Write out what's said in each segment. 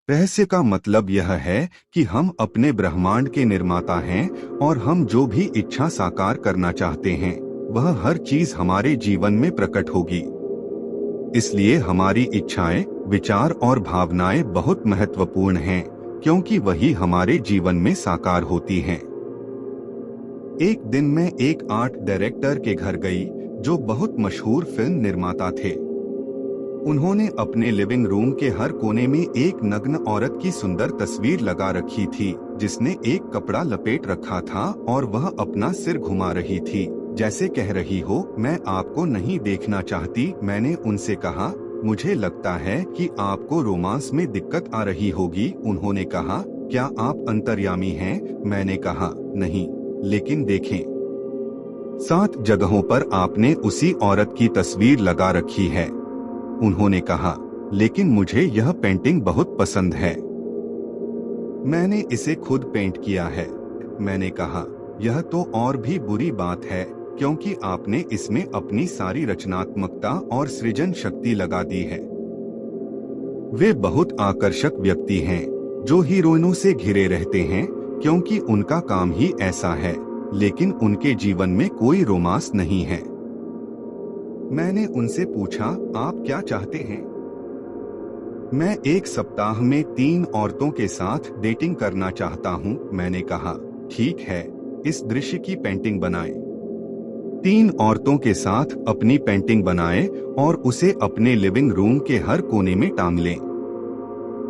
रहस्य का मतलब यह है कि हम अपने ब्रह्मांड के निर्माता हैं और हम जो भी इच्छा साकार करना चाहते हैं वह हर चीज हमारे जीवन में प्रकट होगी। इसलिए हमारी इच्छाएं, विचार और भावनाएं बहुत महत्वपूर्ण हैं, क्योंकि वही हमारे जीवन में साकार होती हैं। एक दिन मैं एक आर्ट डायरेक्टर के घर गई जो बहुत मशहूर फिल्म निर्माता थे। उन्होंने अपने लिविंग रूम के हर कोने में एक नग्न औरत की सुंदर तस्वीर लगा रखी थी, जिसने एक कपड़ा लपेट रखा था और वह अपना सिर घुमा रही थी, जैसे कह रही हो, मैं आपको नहीं देखना चाहती। मैंने उनसे कहा, मुझे लगता है कि आपको रोमांस में दिक्कत आ रही होगी। उन्होंने कहा, क्या आप अंतर्यामी हैं? मैंने कहा, नहीं, लेकिन देखें, 7 जगहों पर आपने उसी औरत की तस्वीर लगा रखी है। उन्होंने कहा, लेकिन मुझे यह पेंटिंग बहुत पसंद है, मैंने इसे खुद पेंट किया है। मैंने कहा, यह तो और भी बुरी बात है, क्योंकि आपने इसमें अपनी सारी रचनात्मकता और सृजन शक्ति लगा दी है। वे बहुत आकर्षक व्यक्ति हैं, जो हीरोइनों से घिरे रहते हैं, क्योंकि उनका काम ही ऐसा है, लेकिन उनके जीवन में कोई रोमांस नहीं है। मैंने उनसे पूछा, आप क्या चाहते हैं? मैं एक सप्ताह में 3 औरतों के साथ डेटिंग करना चाहता हूं। मैंने कहा, ठीक है, इस दृश्य की पेंटिंग बनाएं। 3 औरतों के साथ अपनी पेंटिंग बनाएं और उसे अपने लिविंग रूम के हर कोने में टांग लें।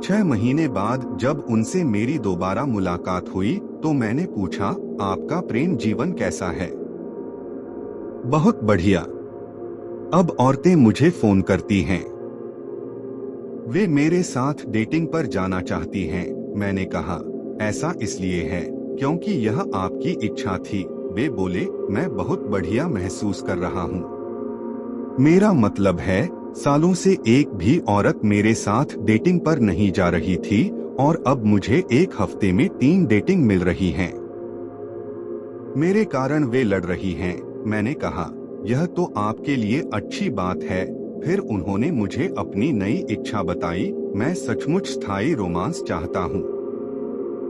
6 महीने बाद जब उनसे मेरी दोबारा मुलाकात हुई तो मैंने पूछा, आपका प्रेम जीवन कैसा है? बहुत बढ़िया। अब औरतें मुझे फोन करती हैं, वे मेरे साथ डेटिंग पर जाना चाहती हैं। मैंने कहा, ऐसा इसलिए है क्योंकि यह आपकी इच्छा थी। वे बोले, मैं बहुत बढ़िया महसूस कर रहा हूँ। मेरा मतलब है, सालों से एक भी औरत मेरे साथ डेटिंग पर नहीं जा रही थी और अब मुझे एक हफ्ते में 3 डेटिंग मिल रही हैं। मेरे कारण वे लड़ रही हैं। मैंने कहा, यह तो आपके लिए अच्छी बात है। फिर उन्होंने मुझे अपनी नई इच्छा बताई, मैं सचमुच स्थायी रोमांस चाहता हूँ।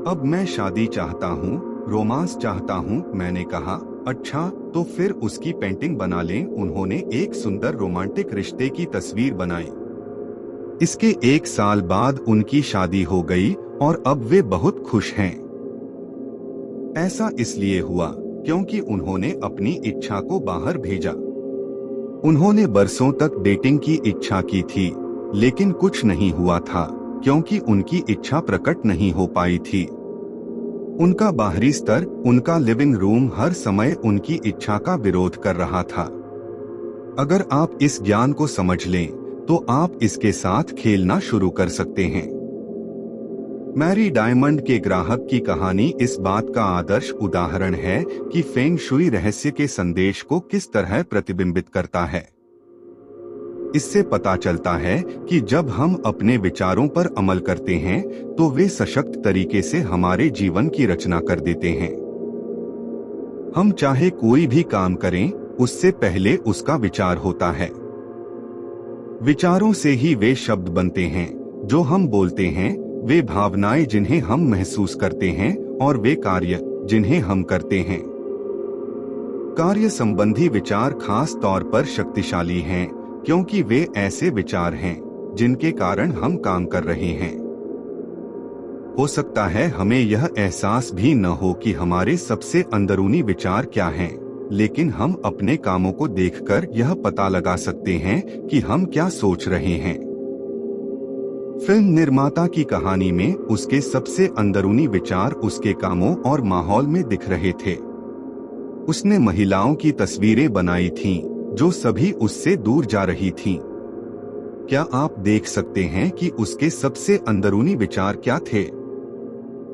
अब मैं शादी चाहता हूँ, रोमांस चाहता हूँ। मैंने कहा, अच्छा, तो फिर उसकी पेंटिंग बना लें। उन्होंने एक सुंदर रोमांटिक रिश्ते की तस्वीर बनाई। इसके 1 साल बाद उनकी शादी हो गई और अब वे बहुत खुश हैं। ऐसा इसलिए हुआ क्योंकि उन्होंने अपनी इच्छा को बाहर भेजा। उन्होंने बरसों तक डेटिंग की इच्छा की थी, लेकिन कुछ नहीं हुआ था क्योंकि उनकी इच्छा प्रकट नहीं हो पाई थी। उनका बाहरी स्तर, उनका लिविंग रूम हर समय उनकी इच्छा का विरोध कर रहा था। अगर आप इस ज्ञान को समझ लें, तो आप इसके साथ खेलना शुरू कर सकते हैं। मैरी डायमंड के ग्राहक की कहानी इस बात का आदर्श उदाहरण है कि फेंग शुई रहस्य के संदेश को किस तरह प्रतिबिंबित करता है। इससे पता चलता है कि जब हम अपने विचारों पर अमल करते हैं तो वे सशक्त तरीके से हमारे जीवन की रचना कर देते हैं। हम चाहे कोई भी काम करें, उससे पहले उसका विचार होता है। विचारों से ही वे शब्द बनते हैं जो हम बोलते हैं, वे भावनाएं जिन्हें हम महसूस करते हैं और वे कार्य जिन्हें हम करते हैं। कार्य संबंधी विचार खास तौर पर शक्तिशाली हैं, क्योंकि वे ऐसे विचार हैं जिनके कारण हम काम कर रहे हैं। हो सकता है हमें यह एहसास भी न हो कि हमारे सबसे अंदरूनी विचार क्या हैं, लेकिन हम अपने कामों को देखकर यह पता लगा सकते हैं कि हम क्या सोच रहे हैं। फिल्म निर्माता की कहानी में उसके सबसे अंदरूनी विचार उसके कामों और माहौल में दिख रहे थे। उसने महिलाओं की तस्वीरें बनाई थीं, जो सभी उससे दूर जा रही थीं। क्या आप देख सकते हैं कि उसके सबसे अंदरूनी विचार क्या थे?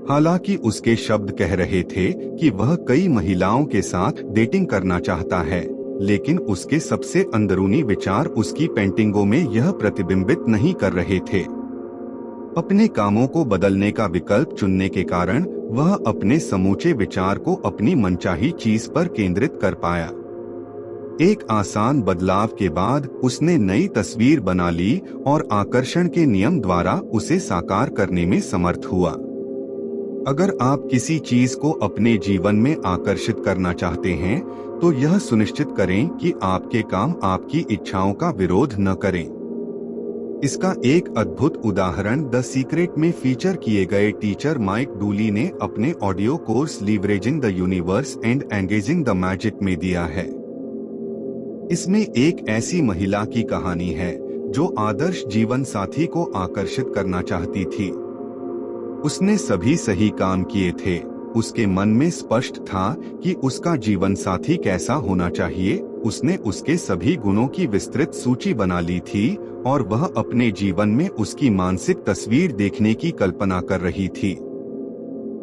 हालांकि उसके शब्द कह रहे थे कि वह कई महिलाओं के साथ डेटिंग करना चाहता है, लेकिन उसके सबसे अंदरूनी विचार उसकी पेंटिंगों में यह प्रतिबिंबित नहीं कर रहे थे। अपने कामों को बदलने का विकल्प चुनने के कारण वह अपने समूचे विचार को अपनी मनचाही चीज पर केंद्रित कर पाया। एक आसान बदलाव के बाद उसने नई तस्वीर बना ली और आकर्षण के नियम द्वारा उसे साकार करने में समर्थ हुआ। अगर आप किसी चीज को अपने जीवन में आकर्षित करना चाहते हैं, तो यह सुनिश्चित करें कि आपके काम आपकी इच्छाओं का विरोध न करें। इसका एक अद्भुत उदाहरण द सीक्रेट में फीचर किए गए टीचर माइक डूली ने अपने audio course leveraging the universe and engaging the magic में दिया है। इसमें एक ऐसी महिला की कहानी है जो आदर्श जीवन साथी को आकर्षित करना चाहती थी। उसने सभी सही काम किए थे। उसके मन में स्पष्ट था कि उसका जीवन साथी कैसा होना चाहिए। उसने उसके सभी गुणों की विस्तृत सूची बना ली थी और वह अपने जीवन में उसकी मानसिक तस्वीर देखने की कल्पना कर रही थी।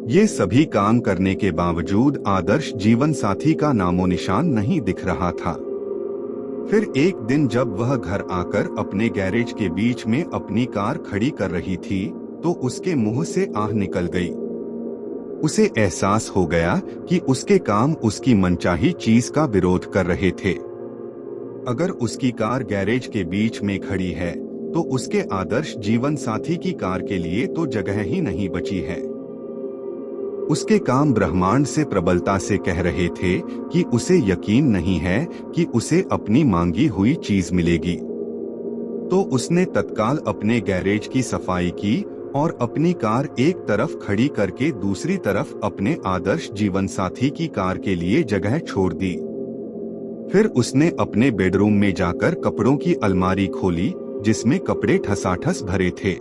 ये सभी काम करने के बावजूद आदर्श जीवन साथी का नामो निशान नहीं दिख रहा था। फिर एक दिन जब वह घर आकर अपने गैरेज के बीच में अपनी कार खड़ी कर रही थी, तो उसके मुंह से आह निकल गई। उसे एहसास हो गया कि उसके काम उसकी मनचाही चीज का विरोध कर रहे थे। अगर उसकी कार गैरेज के बीच में खड़ी है, तो उसके आदर्श जीवन साथी की कार के लिए तो जगह ही नहीं बची है। उसके काम ब्रह्मांड से प्रबलता से कह रहे थे कि उसे यकीन नहीं है कि उसे अपनी मांगी हुई चीज मिलेगी। तो उसने तत्काल अपने गैरेज की सफाई की और अपनी कार एक तरफ खड़ी करके दूसरी तरफ अपने आदर्श जीवन साथी की कार के लिए जगह छोड़ दी। फिर उसने अपने बेडरूम में जाकर कपड़ों की अलमारी खोली, जिसमें कपड़े ठसाठस भरे थे।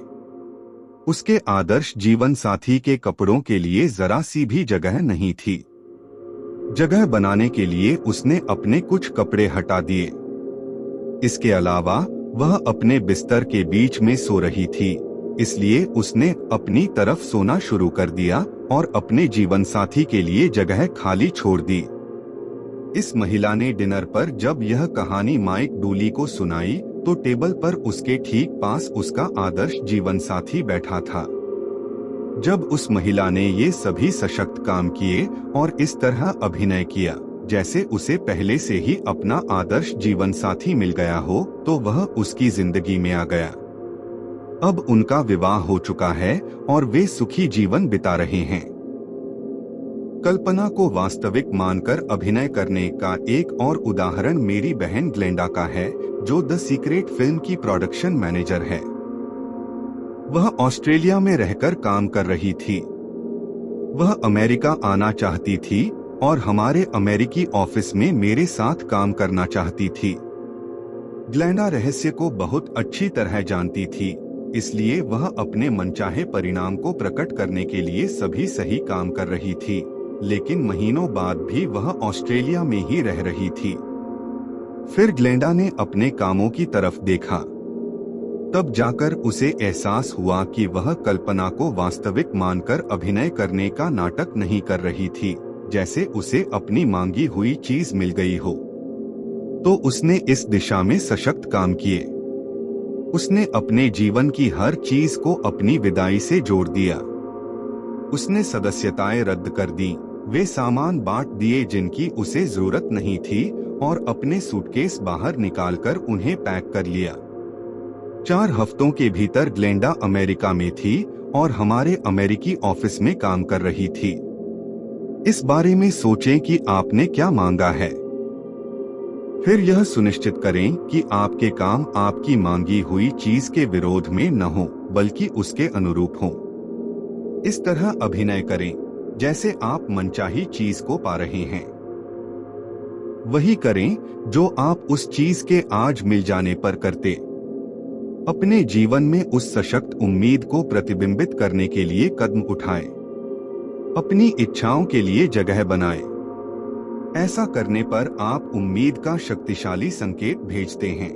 उसके आदर्श जीवन साथी के कपड़ों के लिए जरा सी भी जगह नहीं थी। जगह बनाने के लिए उसने अपने कुछ कपड़े हटा दिए। इसके अलावा वह अपने बिस्तर के बीच में सो रही थी, इसलिए उसने अपनी तरफ सोना शुरू कर दिया और अपने जीवन साथी के लिए जगह खाली छोड़ दी। इस महिला ने डिनर पर जब यह कहानी माइक डूली को सुनाई, तो टेबल पर उसके ठीक पास उसका आदर्श जीवन साथी बैठा था। जब उस महिला ने ये सभी सशक्त काम किए और इस तरह अभिनय किया जैसे उसे पहले से ही अपना आदर्श जीवन साथी मिल गया हो, तो वह उसकी जिंदगी में आ गया। अब उनका विवाह हो चुका है और वे सुखी जीवन बिता रहे हैं। कल्पना को वास्तविक मानकर अभिनय करने का एक और उदाहरण मेरी बहन ग्लेंडा का है, जो द सीक्रेट फिल्म की प्रोडक्शन मैनेजर है। वह ऑस्ट्रेलिया में रहकर काम कर रही थी। वह अमेरिका आना चाहती थी और हमारे अमेरिकी ऑफिस में मेरे साथ काम करना चाहती थी। ग्लेंडा रहस्य को बहुत अच्छी तरह जानती थी, इसलिए वह अपने मनचाहे परिणाम को प्रकट करने के लिए सभी सही काम कर रही थी, लेकिन महीनों बाद भी वह ऑस्ट्रेलिया में ही रह रही थी। फिर ग्लेंडा ने अपने कामों की तरफ देखा। तब जाकर उसे एहसास हुआ कि वह कल्पना को वास्तविक मानकर अभिनय करने का नाटक नहीं कर रही थी, जैसे उसे अपनी मांगी हुई चीज मिल गई हो। तो उसने इस दिशा में सशक्त काम किए। उसने अपने जीवन की हर चीज को अपनी विदाई से जोड़ दिया। उसने सदस्यताएं रद्द कर दी, वे सामान बांट दिए जिनकी उसे जरूरत नहीं थी और अपने सूटकेस बाहर निकालकर उन्हें पैक कर लिया। 4 हफ्तों के भीतर ग्लेंडा अमेरिका में थी और हमारे अमेरिकी ऑफिस में काम कर रही थी। इस बारे में सोचें कि आपने क्या मांगा है। फिर यह सुनिश्चित करें कि आपके काम आपकी मांगी हुई चीज के विरोध में न हो, बल्कि उसके अनुरूप हों। इस तरह अभिनय करें जैसे आप मनचाही चीज को पा रहे हैं। वही करें जो आप उस चीज के आज मिल जाने पर करते। अपने जीवन में उस सशक्त उम्मीद को प्रतिबिंबित करने के लिए कदम उठाएं। अपनी इच्छाओं के लिए जगह बनाएं। ऐसा करने पर आप उम्मीद का शक्तिशाली संकेत भेजते हैं।